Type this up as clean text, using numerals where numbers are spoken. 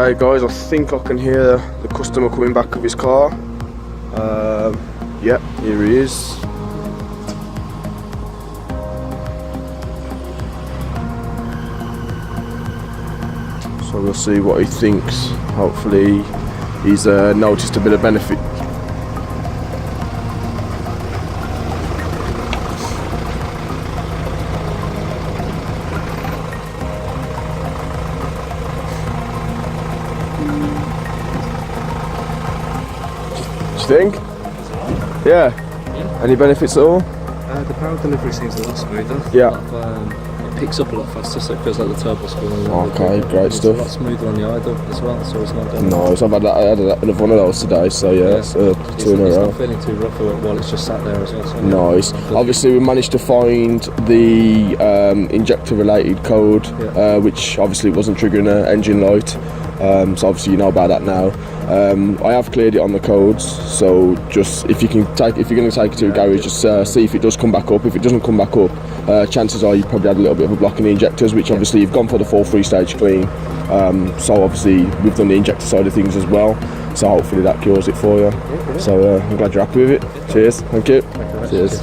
Okay guys, I think I can hear the customer coming back of his car. Yeah, here he is. So we'll see what he thinks. Hopefully he's noticed a bit of benefit. Do you think? Yeah. Any benefits at all? The power delivery seems a lot smoother. Yeah. It picks up a lot faster, so it feels like the turbo's going. Okay, great stuff. It's a lot smoother on the idle as well, so it's not done. Nice, I had another one of those today, so yeah, it's 2 in a It's row. not feeling too rough while it's just sat there as well. So Nice. Obviously we managed to find the injector related code, which obviously wasn't triggering an engine light, so obviously you know about that now. I have cleared it on the codes, so just if you're going to take it to a garage, just see if it does come back up. If it doesn't come back up, chances are you probably had a little bit of a block in the injectors, which obviously you've gone for the full 3-stage clean, so obviously we've done the injector side of things as well, so hopefully that cures it for you. So I'm glad you're happy with it. Cheers. Thank you. Cheers.